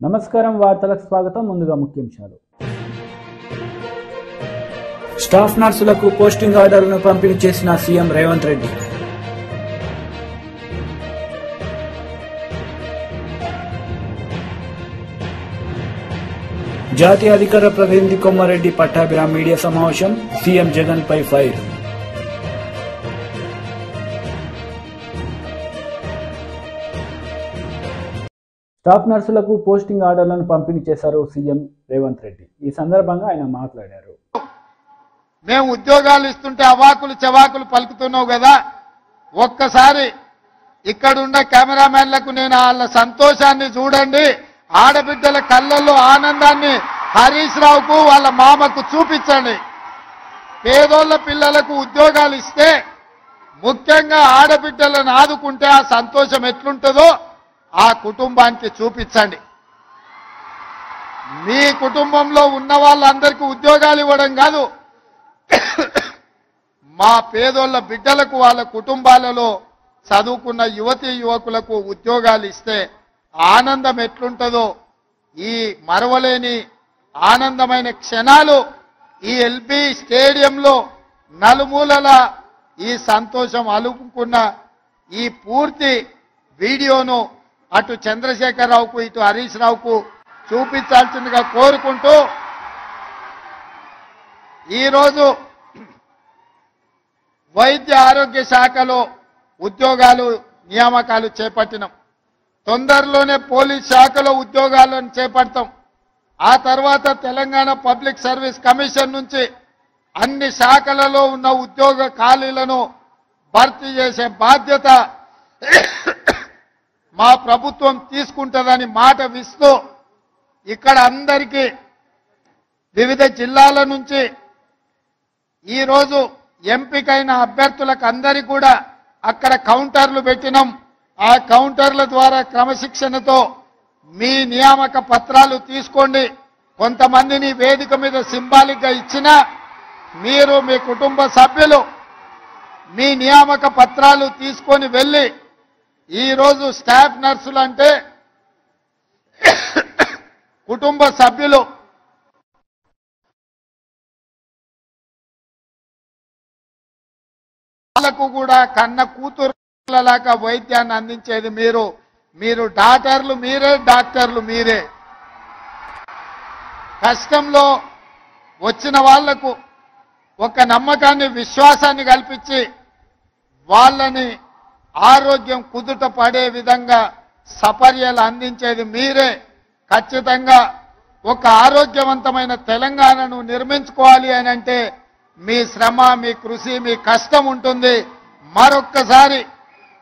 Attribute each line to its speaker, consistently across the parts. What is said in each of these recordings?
Speaker 1: నమస్కారం వార్తలకు స్వాగతం. ముందుగా ముఖ్యాంశాలు. స్టాఫ్ నర్సులకు పోస్టింగ్ ఆర్డర్లను పంపిణీ చేసిన సీఎం రేవంత్ రెడ్డి. జాతీయ అధికార ప్రతినిధి కొమ్మారెడ్డి పట్టాభిరామ్ మీడియా సమావేశం. సీఎం జగన్ పై ఫైర్. స్టాఫ్ నర్సులకు పోస్టింగ్ ఆర్డర్లను పంపిణీ చేశారు సీఎం రేవంత్ రెడ్డి. ఈ సందర్భంగా ఆయన మాట్లాడారు.
Speaker 2: మేము ఉద్యోగాలు ఇస్తుంటే అవాకులు చెవాకులు పలుకుతున్నావు కదా, ఒక్కసారి ఇక్కడున్న కెమెరామెన్లకు నేను వాళ్ళ సంతోషాన్ని చూడండి, ఆడబిడ్డల కళ్ళల్లో ఆనందాన్ని హరీష్ రావుకు వాళ్ళ మామకు చూపించండి. పేదోళ్ల పిల్లలకు ఉద్యోగాలు ఇస్తే, ముఖ్యంగా ఆడబిడ్డలను ఆదుకుంటే ఆ సంతోషం ఎట్లుంటుందో ఆ కుటుంబానికి చూపించండి. మీ కుటుంబంలో ఉన్న వాళ్ళందరికీ ఉద్యోగాలు ఇవ్వడం కాదు, మా పేదోళ్ల బిడ్డలకు వాళ్ళ కుటుంబాలలో చదువుకున్న యువతీ యువకులకు ఉద్యోగాలు ఇస్తే ఆనందం ఎట్లుంటుందో, ఈ మరవలేని ఆనందమైన క్షణాలు ఈ ఎల్బీ స్టేడియంలో నలుమూలల ఈ సంతోషం అలుపుకున్న ఈ పూర్తి వీడియోను అటు చంద్రశేఖరరావుకు ఇటు హరీష్ రావుకు చూపించాల్సిందిగా కోరుకుంటూ, ఈరోజు వైద్య ఆరోగ్య శాఖలో ఉద్యోగాలు నియామకాలు చేపట్టినాం. తొందరలోనే పోలీస్ శాఖలో ఉద్యోగాలను చేపడతాం. ఆ తర్వాత తెలంగాణ పబ్లిక్ సర్వీస్ కమిషన్ నుంచి అన్ని శాఖలలో ఉన్న ఉద్యోగ ఖాళీలను భర్తీ చేసే బాధ్యత మా ప్రభుత్వం తీసుకుంటుందని మాట ఇస్తూ, ఇక్కడ అందరికీ వివిధ జిల్లాల నుంచి ఈరోజు ఎంపికైన అభ్యర్థులకు అందరికీ కూడా అక్కడ కౌంటర్లు పెట్టినాం. ఆ కౌంటర్ల ద్వారా క్రమశిక్షణతో మీ నియామక పత్రాలు తీసుకోండి. కొంతమందిని వేదిక మీద సింబాలిక్ గా ఇచ్చినా మీరు మీ కుటుంబ సభ్యులు మీ నియామక పత్రాలు తీసుకొని వెళ్ళి, ఈరోజు స్టాఫ్ నర్సులు అంటే కుటుంబ సభ్యులు వాళ్ళకు కూడా కన్న కూతురులాగా వైద్యాన్ని అందించేది మీరు డాక్టర్లు మీరే, డాక్టర్లు మీరే. కష్టంలో వచ్చిన వాళ్లకు ఒక నమ్మకాన్ని విశ్వాసాన్ని కల్పించి వాళ్ళని ఆరోగ్యం కుదుట పడే విధంగా సపర్యలు అందించేది మీరే. ఖచ్చితంగా ఒక ఆరోగ్యవంతమైన తెలంగాణను నిర్మించుకోవాలి అని అంటే మీ శ్రమ, మీ కృషి, మీ కష్టం ఉంటుంది. మరొక్కసారి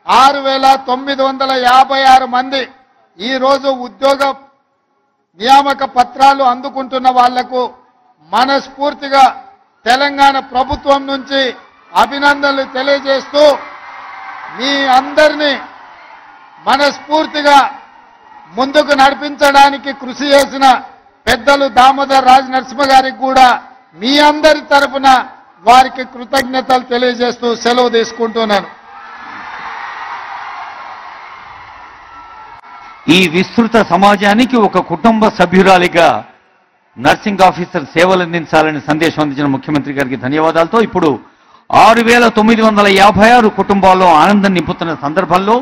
Speaker 2: 6,956 మంది ఈరోజు ఉద్యోగ నియామక పత్రాలు అందుకుంటున్న వాళ్లకు మనస్ఫూర్తిగా తెలంగాణ ప్రభుత్వం నుంచి అభినందనలు తెలియజేస్తూ, మీ అందరినీ మనస్ఫూర్తిగా ముందుకు నడిపించడానికి కృషి చేసిన పెద్దలు దామోదర్ రాజ్ నరసింహ గారికి కూడా మీ అందరి తరపున వారికి కృతజ్ఞతలు తెలియజేస్తూ సెలవు తీసుకుంటున్నాను.
Speaker 3: ఈ విస్తృత సమాజానికి ఒక కుటుంబ సభ్యురాలిగా నర్సింగ్ ఆఫీసర్ సేవలు అందించాలని సందేశం అందించిన ముఖ్యమంత్రి గారికి ధన్యవాదాలతో ఇప్పుడు 6,956 కుటుంబాల్లో ఆనందం నింపుతున్న సందర్భంలో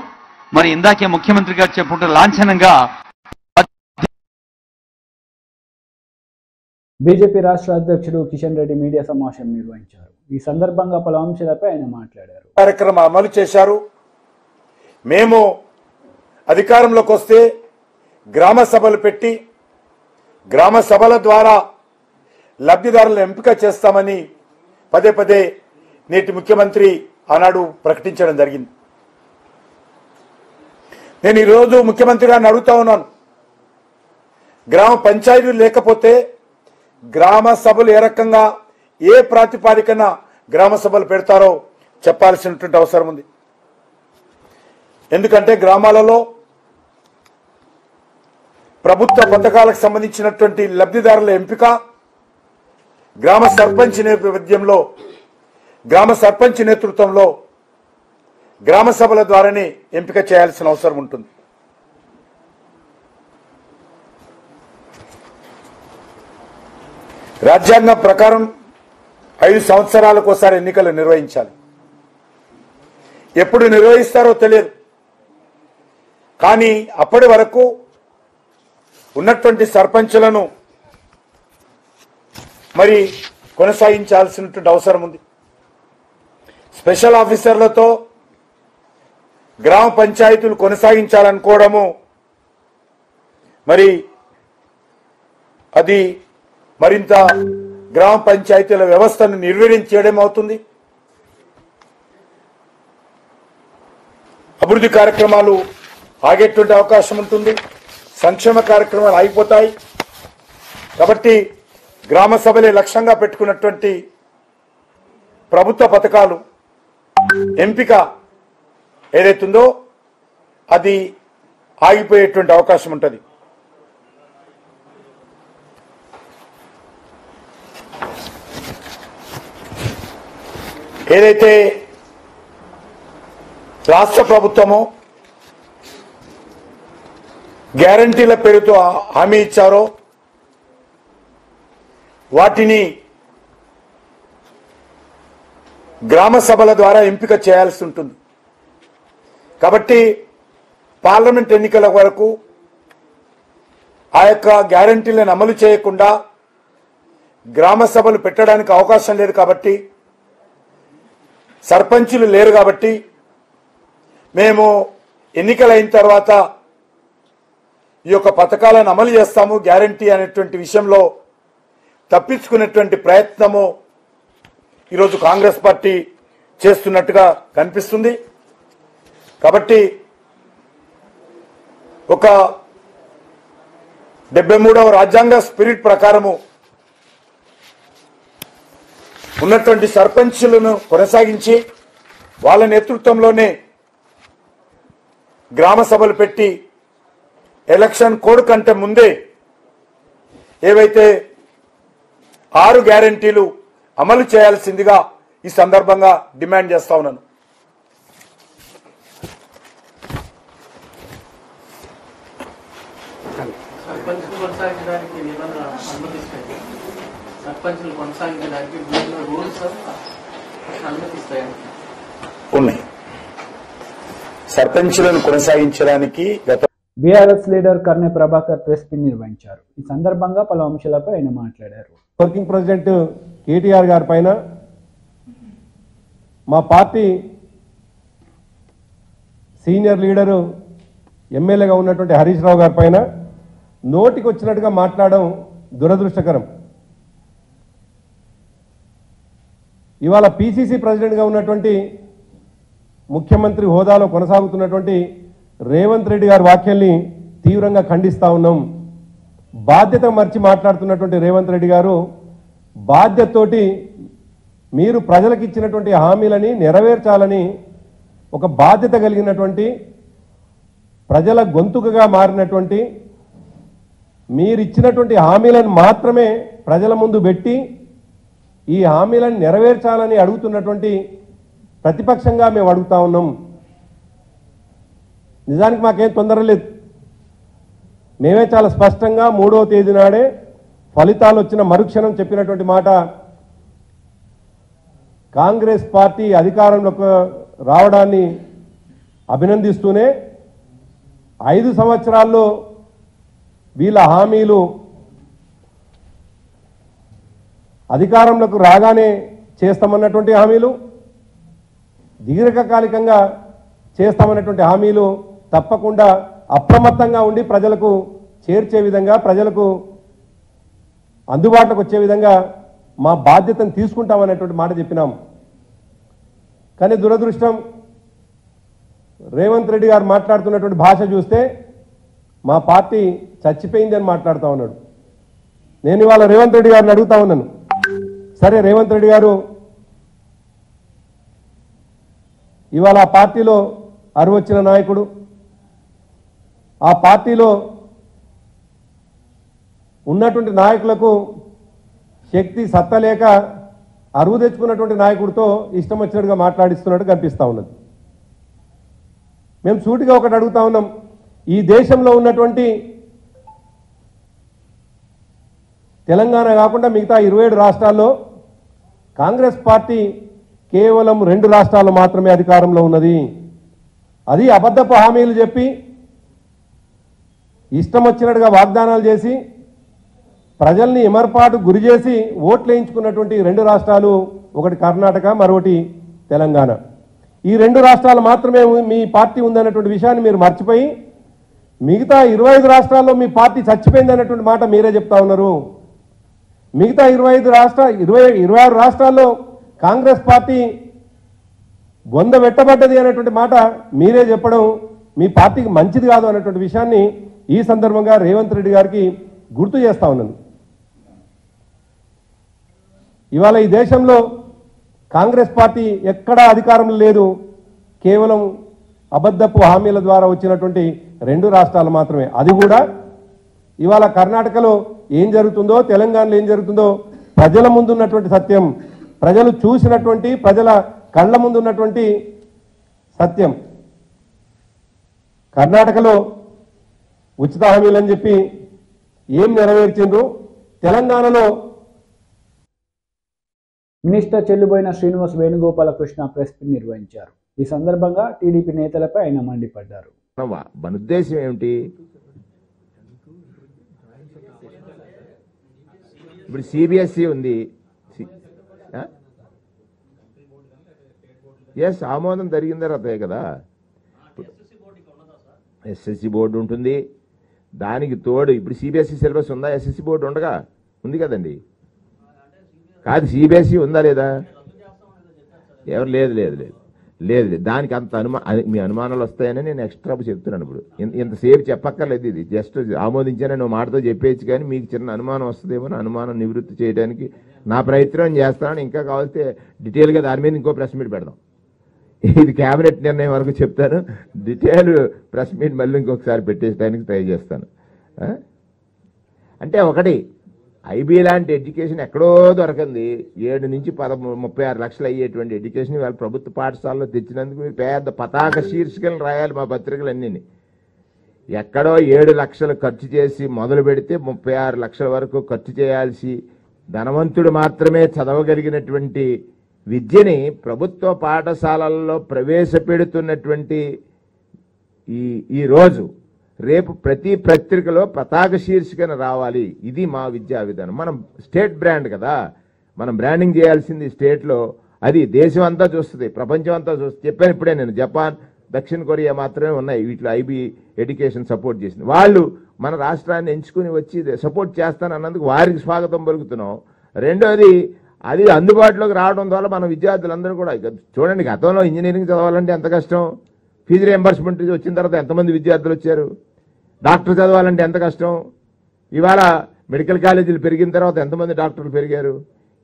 Speaker 3: మరి ఇందాకే ముఖ్యమంత్రి గారు చెప్పుకుంటూ లాంఛనంగా
Speaker 1: బీజేపీ రాష్ట్ర అధ్యక్షుడు కిషన్ రెడ్డి మీడియా సమావేశం నిర్వహించారు. ఈ సందర్భంగా పలు అంశాలపై ఆయన మాట్లాడారు.
Speaker 4: కార్యక్రమం అమలు చేశారు. మేము అధికారంలోకి వస్తే గ్రామ సభలు పెట్టి గ్రామ సభల ద్వారా లబ్ధిదారులను ఎంపిక చేస్తామని పదే పదే నేటి ముఖ్యమంత్రి ఆనాడు ప్రకటించడం జరిగింది. నేను ఈరోజు ముఖ్యమంత్రి గారిని అడుగుతా ఉన్నాను, గ్రామ పంచాయతీలు లేకపోతే గ్రామ సభలు ఏ రకంగా ఏ ప్రాతిపాదికన గ్రామ సభలు పెడతారో చెప్పాల్సినటువంటి అవసరం ఉంది. ఎందుకంటే గ్రామాలలో ప్రభుత్వ పథకాలకు సంబంధించినటువంటి లబ్ధిదారుల ఎంపిక గ్రామ సర్పంచ్ నేపథ్యంలో, గ్రామ సర్పంచ్ నేతృత్వంలో గ్రామ సభల ద్వారానే ఎంపిక చేయాల్సిన అవసరం ఉంటుంది. రాజ్యాంగం ప్రకారం 5 సంవత్సరాలకు ఒకసారి ఎన్నికలు నిర్వహించాలి. ఎప్పుడు నిర్వహిస్తారో తెలియదు. కానీ అప్పటి వరకు ఉన్నటువంటి సర్పంచులను మరి కొనసాగించాల్సినటువంటి అవసరం ఉంది. స్పెషల్ ఆఫీసర్లతో గ్రామ పంచాయతీలు కొనసాగించాలనుకోవడము మరి అది మరింత గ్రామ పంచాయతీల వ్యవస్థను నిర్వీర్యం చేయడం అవుతుంది. అభివృద్ధి కార్యక్రమాలు ఆగేటువంటి అవకాశం ఉంటుంది. సంక్షేమ కార్యక్రమాలు ఆగిపోతాయి. కాబట్టి గ్రామ సభలే లక్ష్యంగా పెట్టుకున్నటువంటి ప్రభుత్వ పథకాలు ఎంపిక ఏదైతుందో అది ఆగిపోయేటువంటి అవకాశం ఉంటుంది. ఏదైతే రాష్ట్ర ప్రభుత్వమో గ్యారంటీల పేరుతో హామీ ఇచ్చారో వాటిని గ్రామ సభల ద్వారా ఎంపిక చేయాల్సి ఉంటుంది. కాబట్టి పార్లమెంట్ ఎన్నికల వరకు ఆ యొక్క గ్యారంటీలను అమలు చేయకుండా గ్రామ సభలు పెట్టడానికి అవకాశం లేదు. కాబట్టి సర్పంచులు లేరు. కాబట్టి మేము ఎన్నికలైన తర్వాత ఈ యొక్క పథకాలను అమలు చేస్తాము గ్యారంటీ అనేటువంటి విషయంలో తప్పించుకునేటువంటి ప్రయత్నము ఈరోజు కాంగ్రెస్ పార్టీ చేస్తున్నట్టుగా కనిపిస్తుంది. కాబట్టి ఒక 73వ రాజ్యాంగ స్పిరిట్ ప్రకారము ఉన్నటువంటి సర్పంచులను కొనసాగించి వాళ్ళ నేతృత్వంలోనే గ్రామ సభలు పెట్టి ఎలక్షన్ కోడ్ కంటే ముందే ఏవైతే 6 గ్యారంటీలు అమలు చేయాల్సిందిగా ఈ సందర్భంగా డిమాండ్ చేస్తా ఉన్నాను. ఉన్నాయి. సర్పంచులను కొనసాగించడానికి గత
Speaker 1: BRS leader Karne Prabhakar press meet నిర్వహించారు. ఈ సందర్భంగా పలు అంశాలపై ఆయన మాట్లాడారు.
Speaker 5: వర్కింగ్ ప్రెసిడెంట్ కేటీఆర్ గారి పైన మా పార్టీ సీనియర్ లీడరు ఎమ్మెల్యేగా ఉన్నటువంటి హరీష్ రావు గారి పైన నోటికి వచ్చినట్టుగా మాట్లాడడం దురదృష్టకరం. ఇవాళ పిసిసి ప్రెసిడెంట్గా ఉన్నటువంటి ముఖ్యమంత్రి హోదాలో కొనసాగుతున్నటువంటి రేవంత్ రెడ్డి గారి వ్యాఖ్యల్ని తీవ్రంగా ఖండిస్తా ఉన్నాం. బాధ్యత మర్చి మాట్లాడుతున్నటువంటి రేవంత్ రెడ్డి గారు బాధ్యతతోటి మీరు ప్రజలకు ఇచ్చినటువంటి హామీలని నెరవేర్చాలని ఒక బాధ్యత కలిగినటువంటి ప్రజల గొంతుకగా మారినటువంటి మీరు ఇచ్చినటువంటి హామీలను మాత్రమే ప్రజల ముందు పెట్టి ఈ హామీలను నెరవేర్చాలని అడుగుతున్నటువంటి ప్రతిపక్షంగా మేము అడుగుతా ఉన్నాం. నిజానికి మాకేం తొందర లేదు. మేమే చాలా స్పష్టంగా 3వ తేదీ నాడే ఫలితాలు వచ్చిన మరుక్షణం చెప్పినటువంటి మాట, కాంగ్రెస్ పార్టీ అధికారంలోకి రావడాన్ని అభినందిస్తూనే 5 సంవత్సరాల్లో వీళ్ళ హామీలు అధికారంలోకి రాగానే చేస్తామన్నటువంటి హామీలు, దీర్ఘకాలికంగా చేస్తామన్నటువంటి హామీలు తప్పకుండా అప్రమత్తంగా ఉండి ప్రజలకు చేర్చే విధంగా, ప్రజలకు అందుబాటులోకి వచ్చే విధంగా మా బాధ్యతను తీసుకుంటామనేటువంటి మాట చెప్పినాం. కానీ దురదృష్టం, రేవంత్ రెడ్డి గారు మాట్లాడుతున్నటువంటి భాష చూస్తే మా పార్టీ చచ్చిపోయింది అని మాట్లాడుతూ ఉన్నాడు. నేను ఇవాళ రేవంత్ రెడ్డి గారిని అడుగుతా ఉన్నాను, సరే రేవంత్ రెడ్డి గారు ఇవాళ ఆ పార్టీలో అరువొచ్చిన నాయకుడు, ఆ పార్టీలో ఉన్నటువంటి నాయకులకు శక్తి సత్తలేక అరువు తెచ్చుకున్నటువంటి నాయకుడితో ఇష్టం వచ్చినట్టుగా మాట్లాడిస్తున్నట్టు కనిపిస్తూ ఉన్నది. మేము సూటిగా ఒకటి అడుగుతా ఉన్నాం, ఈ దేశంలో ఉన్నటువంటి తెలంగాణ కాకుండా మిగతా 27 రాష్ట్రాల్లో కాంగ్రెస్ పార్టీ కేవలం 2 రాష్ట్రాల్లో మాత్రమే అధికారంలో ఉన్నది. అది అబద్ధపు హామీలు చెప్పి ఇష్టం వచ్చినట్టుగా వాగ్దానాలు చేసి ప్రజల్ని ఎమర్పాటు గురి చేసి ఓట్లు వేయించుకున్నటువంటి 2 రాష్ట్రాలు, ఒకటి కర్ణాటక, మరొకటి తెలంగాణ. ఈ 2 రాష్ట్రాలు మాత్రమే మీ పార్టీ ఉందన్నటువంటి విషయాన్ని మీరు మర్చిపోయి మిగతా 25 రాష్ట్రాల్లో మీ పార్టీ చచ్చిపోయింది అన్నటువంటి మాట మీరే చెప్తా ఉన్నారు. మిగతా 26 రాష్ట్రాల్లో కాంగ్రెస్ పార్టీ బొంద వెట్టబడ్డది అనేటువంటి మాట మీరే చెప్పడం మీ పార్టీకి మంచిది కాదు అన్నటువంటి విషయాన్ని ఈ సందర్భంగా రేవంత్ రెడ్డి గారికి గుర్తు చేస్తా ఉన్నాను. ఇవాళ ఈ దేశంలో కాంగ్రెస్ పార్టీ ఎక్కడా అధికారంలో లేదు. కేవలం అబద్ధపు హామీల ద్వారా వచ్చినటువంటి 2 రాష్ట్రాలు మాత్రమే. అది కూడా ఇవాళ కర్ణాటకలో ఏం జరుగుతుందో, తెలంగాణలో ఏం జరుగుతుందో ప్రజల ముందున్నటువంటి సత్యం, ప్రజలు చూసినటువంటి, ప్రజల కళ్ళ ముందున్నటువంటి సత్యం. కర్ణాటకలో ఉచిత హామీలని చెప్పి ఏం నెరవేర్చిండ్రు, తెలంగాణలో
Speaker 1: minister Chelluboina Srinivas Venugopalakrishna press meet నిర్వహించారు. ఈ సందర్భంగా టీడీపీ నేతలపై ఆయన మండిపడ్డారు.
Speaker 6: మన ఉద్దేశం ఏమిటి? ఇప్పుడు సిబిఎస్ఈ ఉంది, ఎస్ ఆమోదం జరిగిన తర్వాతే కదా. ఎస్ఎస్సి బోర్డు ఉంటుంది, దానికి తోడు ఇప్పుడు సిబిఎస్ఈ సిలబస్ ఉందా? ఎస్ఎస్సి బోర్డు ఉండగా ఉంది కదండి. కాదు, సిబిఎస్ఈ ఉందా లేదా? ఎవరు లేదు లేదు లేదు లేదు లేదు దానికి అంత మీ అనుమానాలు వస్తాయని నేను ఎక్స్ట్రా చెప్తున్నాను. ఇప్పుడు ఇంతసేపు చెప్పక్కర్లేదు, ఇది జస్ట్ ఆమోదించానని నువ్వు మాటతో చెప్పేయచ్చు, కానీ మీకు చిన్న అనుమానం వస్తుందేమో, అనుమానం నివృత్తి చేయడానికి నా ప్రయత్నం చేస్తానని. ఇంకా కావాల్సి డీటెయిల్గా దాని మీద ఇంకో ప్రెస్ మీట్ పెడదాం. ఇది క్యాబినెట్ నిర్ణయం వరకు చెప్తాను, డీటెయిల్ ప్రెస్ మీట్ మళ్ళీ ఇంకొకసారి పెట్టేయడానికి ట్రై చేస్తాను. అంటే ఒకటి, ఐబీ లాంటి ఎడ్యుకేషన్ ఎక్కడో దొరకంది, 7 నుంచి 36 లక్షలు అయ్యేటువంటి ఎడ్యుకేషన్ వాళ్ళ ప్రభుత్వ పాఠశాలలో తెచ్చినందుకు మీరు పెద్ద పతాక శీర్షికలను రాయాలి మా పత్రికలన్నీ. ఎక్కడో 7 లక్షలు ఖర్చు చేసి మొదలు పెడితే 36 లక్షల వరకు ఖర్చు చేయాల్సి ధనవంతుడు మాత్రమే చదవగలిగినటువంటి విద్యని ప్రభుత్వ పాఠశాలల్లో ప్రవేశపెడుతున్నటువంటి ఈ రోజు రేపు ప్రతి పత్రికలో పతాక శీర్షికన రావాలి. ఇది మా విద్యా విధానం. మనం స్టేట్ బ్రాండ్ కదా, మనం బ్రాండింగ్ చేయాల్సింది స్టేట్లో. అది దేశం అంతా చూస్తుంది, ప్రపంచం అంతా చూస్తుంది. చెప్పాను ఇప్పుడే నేను, జపాన్, దక్షిణ కొరియా మాత్రమే ఉన్నాయి వీటిలో ఐబీ ఎడ్యుకేషన్ సపోర్ట్ చేసింది. వాళ్ళు మన రాష్ట్రాన్ని ఎంచుకుని వచ్చి సపోర్ట్ చేస్తానన్నందుకు వారికి స్వాగతం పలుకుతున్నాం. రెండోది, అది అందుబాటులోకి రావడం ద్వారా మన విద్యార్థులందరూ కూడా చూడండి, గతంలో ఇంజనీరింగ్ చదవాలంటే ఎంత కష్టం, ఫీజు రియంబర్స్మెంట్ వచ్చిన తర్వాత ఎంతమంది విద్యార్థులు వచ్చారు, డాక్టర్ చదవాలంటే ఎంత కష్టం, ఇవాళ మెడికల్ కాలేజీలు పెరిగిన తర్వాత ఎంతమంది డాక్టర్లు పెరిగారు.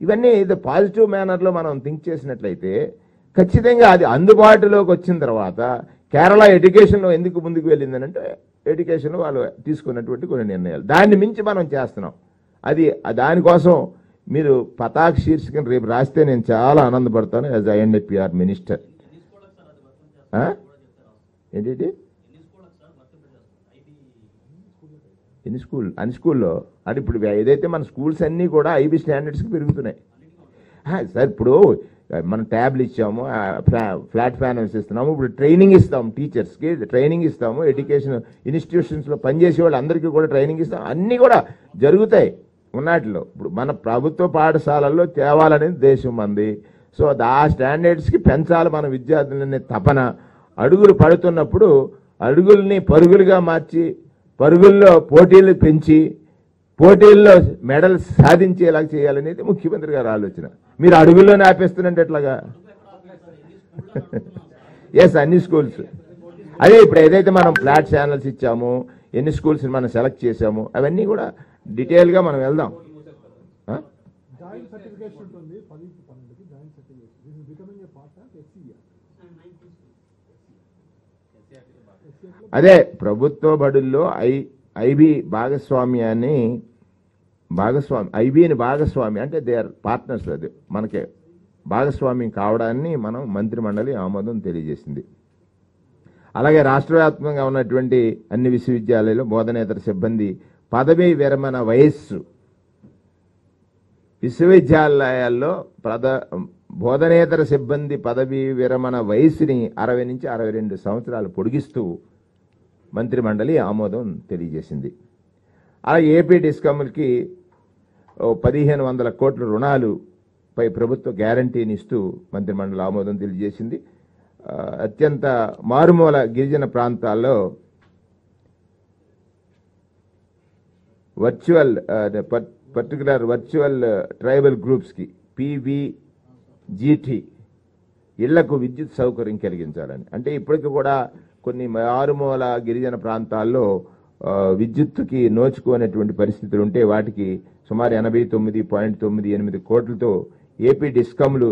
Speaker 6: ఇవన్నీ పాజిటివ్ మేనర్లో మనం థింక్ చేసినట్లయితే ఖచ్చితంగా అది అందుబాటులోకి వచ్చిన తర్వాత కేరళ ఎడ్యుకేషన్లో ఎందుకు ముందుకు వెళ్ళిందని అంటే ఎడ్యుకేషన్లో వాళ్ళు తీసుకున్నటువంటి కొన్ని నిర్ణయాలు, దాన్ని మించి మనం చేస్తున్నాం. అది దానికోసం మీరు పతాక శీర్షికను రేపు రాస్తే నేను చాలా ఆనందపడతాను యాజ్ ఐఎన్ఏపిఆర్ మినిస్టర్. ఏంటి అన్ని స్కూల్లో అంటే ఇప్పుడు ఏదైతే మన స్కూల్స్ అన్నీ కూడా ఐబీ స్టాండర్డ్స్కి పెరుగుతున్నాయి సార్. ఇప్పుడు మనం ట్యాబ్లు ఇచ్చాము, ఫ్లాట్ ప్యానల్స్ ఇస్తున్నాము, ఇప్పుడు ట్రైనింగ్ ఇస్తాము, టీచర్స్కి ట్రైనింగ్ ఇస్తాము, ఎడ్యుకేషన్ ఇన్స్టిట్యూషన్స్లో పనిచేసే వాళ్ళు అందరికీ కూడా ట్రైనింగ్ ఇస్తాము. అన్నీ కూడా జరుగుతాయి ఉన్నట్లో. ఇప్పుడు మన ప్రభుత్వ పాఠశాలల్లో తేవాలనేది దేశం మంది. సో ఆ స్టాండర్డ్స్కి పెంచాలి మన విద్యార్థులని తపన. అడుగులు పడుతున్నప్పుడు అడుగుల్ని పరుగులుగా మార్చి, పరుగుల్లో పోటీలు పెంచి, పోటీల్లో మెడల్స్ సాధించేలా చేయాలనేది ముఖ్యమంత్రి గారి ఆలోచన. మీరు అడుగుల్లోనే ఆపేస్తున్నట్టు ఎట్లాగా? ఎస్, అన్ని స్కూల్స్. అదే ఇప్పుడు ఏదైతే మనం ఫ్లాట్ ఛానల్స్ ఇచ్చామో, ఎన్ని స్కూల్స్ మనం సెలెక్ట్ చేసామో అవన్నీ కూడా డీటెయిల్గా మనం వెళ్దాం. అదే ప్రభుత్వ బడుల్లో ఐబీ భాగస్వామ్యాన్ని ఐబీని భాగస్వామి అంటే దే ఆర్ పార్ట్నర్స్. అది మనకి భాగస్వామ్యం కావడాన్ని మనం మంత్రిమండలి ఆమోదం తెలియజేసింది. అలాగే రాష్ట్ర వ్యాప్తంగా ఉన్నటువంటి అన్ని విశ్వవిద్యాలయాల్లో బోధనేతర సిబ్బంది పదవీ విరమణ వయస్సు విశ్వవిద్యాలయాల్లో బోధనేతర సిబ్బంది పదవీ విరమణ వయసుని 60 నుంచి 62 సంవత్సరాలు పొడిగిస్తూ మంత్రిమండలి ఆమోదం తెలియజేసింది. ఆ ఏపీ డిస్కమ్లకి 1500 కోట్ల రుణాలుపై ప్రభుత్వ గ్యారంటీని ఇస్తూ మంత్రిమండలి ఆమోదం తెలియజేసింది. అత్యంత మారుమూల గిరిజన ప్రాంతాల్లో పర్టికులర్ వర్చువల్ ట్రైబల్ గ్రూప్స్కి PVGT ఇళ్లకు విద్యుత్ సౌకర్యం కలిగించాలని. అంటే ఇప్పటికి కూడా కొన్ని మారుమూల గిరిజన ప్రాంతాల్లో విద్యుత్తుకి నోచుకునేటువంటి పరిస్థితులు ఉంటే వాటికి సుమారు 89.98 కోట్లతో ఏపీ డిస్కమ్లు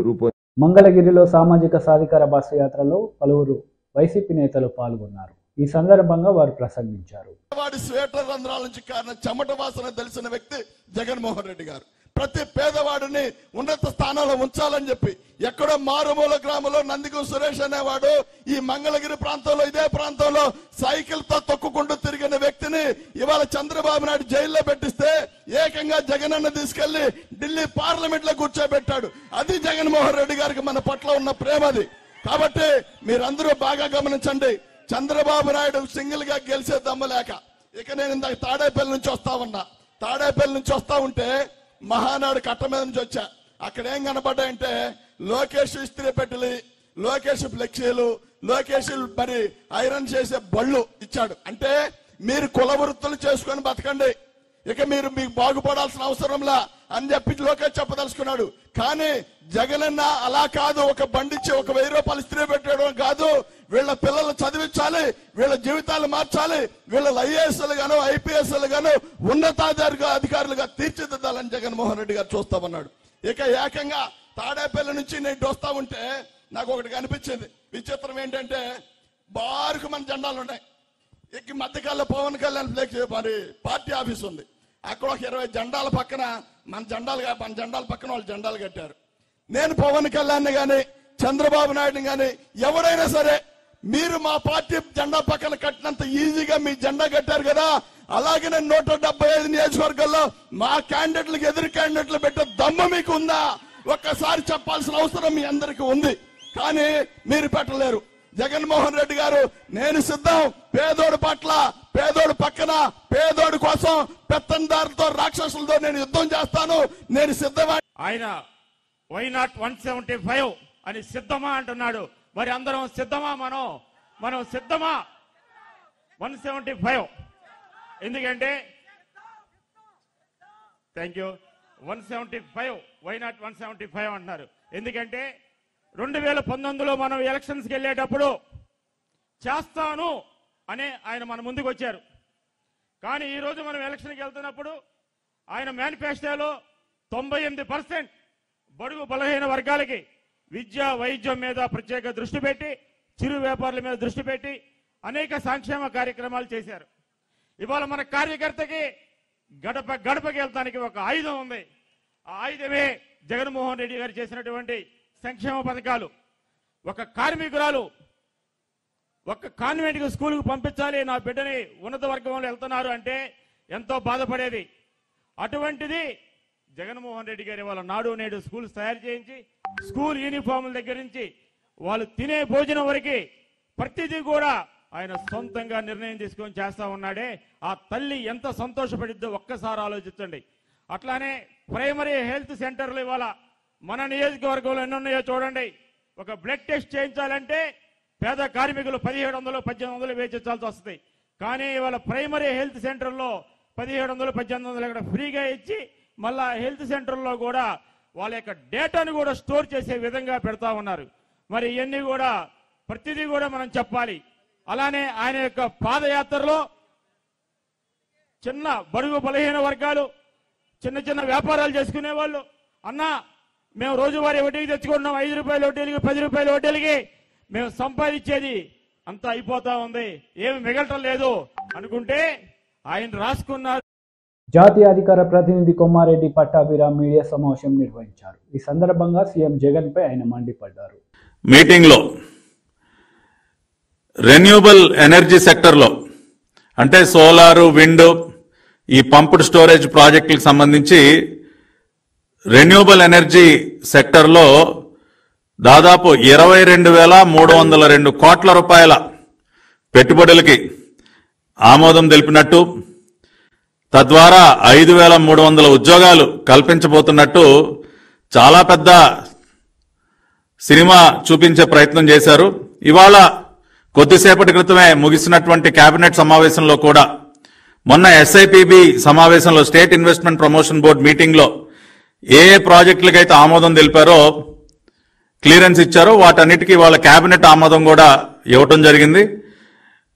Speaker 1: మంగళగిరిలో సామాజిక సాధికార బస్సు యాత్రలో పలువురు వైసీపీ నేతలు పాల్గొన్నారు. ఈ సందర్భంగా వారు ప్రసంగించారు.
Speaker 7: వాడి స్వేటర్ రంధ్రాల నుంచి కారణం చెమట వాసన తెలిసిన వ్యక్తి జగన్మోహన్ రెడ్డి గారు. ప్రతి పేదవాడిని ఉన్నత స్థానంలో ఉంచాలని చెప్పి ఎక్కడో మారుమూల గ్రామంలో నందిగు సురేష్ అనేవాడు ఈ మంగళగిరి ప్రాంతంలో ఇదే ప్రాంతంలో సైకిల్ తో తొక్కుకుంటూ తిరిగిన వ్యక్తిని ఇవాళ చంద్రబాబు నాయుడు జైల్లో పెట్టిస్తే ఏకంగా జగనన్న తీసుకెళ్లి ఢిల్లీ పార్లమెంట్ లో కూర్చోబెట్టాడు. అది జగన్మోహన్ రెడ్డి గారికి మన పట్ల ఉన్న ప్రేమ అది. కాబట్టి మీరందరూ బాగా గమనించండి. చంద్రబాబు నాయుడు సింగిల్ గా గెలిచే దమ్మలేక ఇక నేను ఇందాక తాడేపల్లి నుంచి వస్తా ఉన్నా. తాడేపల్లి నుంచి వస్తా ఉంటే మహానాడు కట్ట మీద నుంచి వచ్చా. అక్కడ ఏం కనపడ్డాయంటే లోకేష్ ఇస్త్రీ పెట్టెలు, లోకేష్ ఫ్లెక్సీలు, లోకేష్ మరి ఐరన్ చేసే బళ్ళు ఇచ్చాడు. అంటే మీరు కుల వృత్తులు చేసుకొని బతకండి, ఇక మీరు మీకు బాగుపడాల్సిన అవసరంలా అని చెప్పి లోకేష్ చెప్పదలుచుకున్నాడు. కానీ జగనన్న అలా కాదు. ఒక బండిచ్చి 1000 రూపాయలు ఇస్త్రీ పెట్టడం కాదు, వీళ్ళ పిల్లలు చదివించాలి, వీళ్ళ జీవితాలు మార్చాలి, వీళ్ళ ఐఏఎస్లు గాను IPSలు గాను ఉన్నతాధికారులుగా తీర్చిదిద్దాలని జగన్మోహన్ రెడ్డి గారు చూస్తామన్నాడు. ఇక ఏకంగా తాడేపల్లి నుంచి నేను వస్తా ఉంటే నాకు ఒకటి కనిపించింది. విచిత్రం ఏంటంటే బారుకు మన జెండాలు ఉన్నాయి. ఇక మధ్యకాలంలో పవన్ కళ్యాణ్ ఫ్లెక్స్ మరి పార్టీ ఆఫీస్ ఉంది. అక్కడ ఒక 20 జెండాల పక్కన మన జెండాల పక్కన వాళ్ళు జెండాలు కట్టారు. నేను పవన్ కళ్యాణ్ గాని చంద్రబాబు నాయుడు గాని ఎవరైనా సరే మీరు మా పార్టీ జెండా పక్కన కట్టినంత ఈజీగా మీ జెండా కట్టారు కదా, అలాగే నేను 175 నియోజకవర్గాల్లో మా క్యాండిడేట్లకు ఎదురు క్యాండిడేట్లు పెట్టే దమ్ము మీకు ఉందా? ఒక్కసారి చెప్పాల్సిన అవసరం మీ అందరికీ ఉంది. కానీ మీరు పెట్టలేరు. జగన్మోహన్ రెడ్డి గారు నేను సిద్ధం, పేదోడు పట్ల, పేదోడు పక్కన, పేదోడు కోసం పెత్తందారులతో రాక్షసులతో నేను యుద్ధం చేస్తాను, నేను సిద్ధమా.
Speaker 8: ఆయన వై నాట్ 175 అని సిద్ధమా అంటున్నాడు. మరి అందరం సిద్ధమా? మనం సిద్ధమా 175? ఎందుకంటే థ్యాంక్ యూ 175 వై నాట్ 175 అంటున్నారు. ఎందుకంటే 2019లో మనం ఎలక్షన్స్కి వెళ్ళేటప్పుడు చేస్తాను అనే ఆయన మన ముందుకు వచ్చారు. కానీ ఈరోజు మనం ఎలక్షన్కి వెళ్తున్నప్పుడు ఆయన మేనిఫెస్టోలో 98% బడుగు బలహీన వర్గాలకి విద్య వైద్యం మీద ప్రత్యేక దృష్టి పెట్టి, చిరు వ్యాపారుల మీద దృష్టి పెట్టి అనేక సంక్షేమ కార్యక్రమాలు చేశారు. ఇవాళ మన కార్యకర్తకి గడపకి వెళ్తానికి ఒక ఆయుధం ఉంది. ఆ ఆయుధమే జగన్మోహన్ రెడ్డి గారు చేసినటువంటి సంక్షేమ పథకాలు. ఒక కార్మికురాలు ఒక కాన్వెంట్ స్కూల్కి పంపించాలి, నా బిడ్డని ఉన్నత వర్గంలో వెళ్తున్నారు అంటే ఎంతో బాధపడేది. అటువంటిది జగన్మోహన్ రెడ్డి గారు వాళ్ళ నాడు నేడు స్కూల్స్ తయారు చేయించి, స్కూల్ యూనిఫామ్ల దగ్గర నుంచి వాళ్ళు తినే భోజనం వరకు ప్రతిదీ కూడా ఆయన సొంతంగా నిర్ణయం తీసుకొని చేస్తా ఉన్నాడే. ఆ తల్లి ఎంత సంతోషపడిద్దో ఒక్కసారి ఆలోచించండి. అట్లానే ప్రైమరీ హెల్త్ సెంటర్లు ఇవాళ మన నియోజకవర్గంలో ఎన్నున్నాయో చూడండి. ఒక బ్లడ్ టెస్ట్ చేయించాలంటే పేద కార్మికులు 1700, 1800 వేచించాల్సి వస్తుంది. కానీ ఇవాళ ప్రైమరీ హెల్త్ సెంటర్లో 1700, 1800 ఇక్కడ ఫ్రీగా ఇచ్చి మళ్ళా హెల్త్ సెంటర్లో కూడా వాళ్ళ యొక్క డేటాను కూడా స్టోర్ చేసే విధంగా పెడతా ఉన్నారు. మరి ఇవన్నీ కూడా ప్రతిదీ కూడా మనం చెప్పాలి. అలానే ఆయన యొక్క పాదయాత్రలో చిన్న బడుగు బలహీన వర్గాలు, చిన్న చిన్న వ్యాపారాలు చేసుకునే వాళ్ళు, అన్నా మేము రోజువారీ వడ్డీకి తెచ్చుకుంటున్నాం, 5 రూపాయల వడ్డీలకి, 10 రూపాయల వడ్డీలకి మేము సంపాదించేది అంతా అయిపోతా ఉంది, ఏమి మిగలటం లేదు అనుకుంటే ఆయన రాసుకున్నారు.
Speaker 1: జాతీయ అధికార ప్రతినిధి కొమ్మారెడ్డి పట్టాభిరామ్ మీడియా సమావేశం నిర్వహించారు. ఈ సందర్భంగా సీఎం జగన్ పై ఆయన మండిపడ్డారు.
Speaker 9: మీటింగ్ లో రెన్యూబుల్ ఎనర్జీ సెక్టర్ లో అంటే సోలారు, విండ్, ఈ పంప్డ్ స్టోరేజ్ ప్రాజెక్టులకు సంబంధించి రెన్యూబుల్ ఎనర్జీ సెక్టర్లో దాదాపు 22,302 కోట్ల రూపాయల పెట్టుబడులకి ఆమోదం తెలిపినట్టు, తద్వారా 5,300 ఉద్యోగాలు కల్పించబోతున్నట్టు చాలా పెద్ద సినిమా చూపించే ప్రయత్నం చేశారు. ఇవాళ కొద్దిసేపటి క్రితమే ముగిసినటువంటి కేబినెట్ సమావేశంలో కూడా, మొన్న ఎస్ఐపిబి సమావేశంలో స్టేట్ ఇన్వెస్ట్మెంట్ ప్రమోషన్ బోర్డు మీటింగ్లో ఏ ప్రాజెక్టులకైతే ఆమోదం తెలిపారో, క్లియరెన్స్ ఇచ్చారో వాటన్నిటికీ వాళ్ళ కేబినెట్ ఆమోదం కూడా ఇవ్వటం జరిగింది.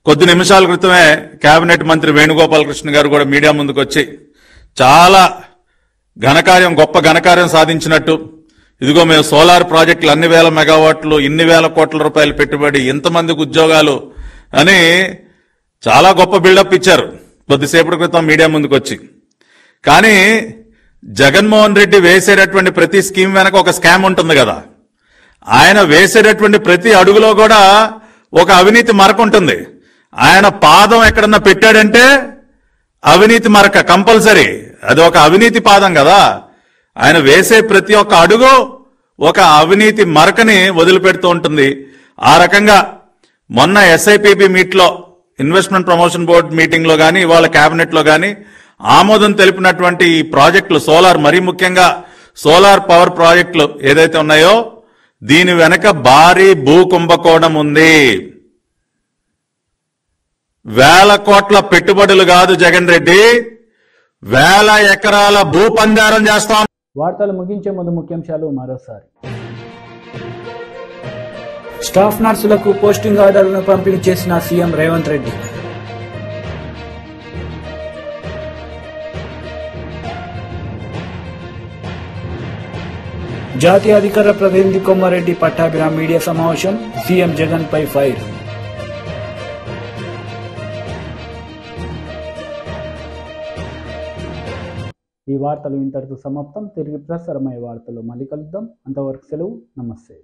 Speaker 9: కొద్ది నిమిషాల క్రితమే కేబినెట్ మంత్రి వేణుగోపాలకృష్ణ గారు కూడా మీడియా ముందుకు వచ్చి చాలా గొప్ప ఘనకార్యం సాధించినట్టు, ఇదిగో మేము సోలార్ ప్రాజెక్టులు అన్ని వేల మెగావాట్లు, ఇన్ని వేల కోట్ల రూపాయలు పెట్టుబడి, ఇంతమందికి ఉద్యోగాలు అని చాలా గొప్ప బిల్డప్ ఇచ్చారు కొద్దిసేపటి క్రితం మీడియా ముందుకు వచ్చి. కానీ జగన్మోహన్ రెడ్డి వేసేటటువంటి ప్రతి స్కీమ్ వెనక ఒక స్కామ్ ఉంటుంది కదా. ఆయన వేసేటటువంటి ప్రతి అడుగులో కూడా ఒక అవినీతి మరక ఉంటుంది. ఆయన పాదం ఎక్కడన్నా పెట్టాడంటే అవినీతి మరక కంపల్సరీ, అది ఒక అవినీతి పాదం కదా. ఆయన వేసే ప్రతి ఒక్క అడుగు ఒక అవినీతి మరకని వదిలిపెడుతూ ఉంటుంది. ఆ రకంగా మొన్న ఎస్ఐపిబి మీట్లో, ఇన్వెస్ట్మెంట్ ప్రమోషన్ బోర్డు మీటింగ్ లో గానీ, ఇవాళ కేబినెట్ లో గానీ ఆమోదం తెలిపినటువంటి ఈ ప్రాజెక్టులు, సోలార్, మరీ ముఖ్యంగా సోలార్ పవర్ ప్రాజెక్టులు ఏదైతే ఉన్నాయో, దీని వెనక భారీ భూ కుంభకోణం ఉంది. వేల కోట్ల పెట్టుబడులు కాదు జగన్ రెడ్డి, వేల ఎకరాల భూ పందారం చేస్తాం.
Speaker 1: వార్తలు ముగించే ముందు ముఖ్యాంశాలు మరోసారి. స్టాఫ్ నర్సులకు పోస్టింగ్ ఆర్డర్లను పంపిణీ చేసిన సీఎం రేవంత్ రెడ్డి. జాతీయ అధికార ప్రతినిధి కొమ్మారెడ్డి పట్టాభిరామ్ మీడియా సమావేశం, సీఎం జగన్ పై ఫైర్. ఈ వార్తలు ఇంతటితో సమాప్తం. తిరిగి ప్రసారమయ్యే వార్తలు మళ్ళీ కలుద్దాం. అంతవరకు సెలవు. నమస్తే.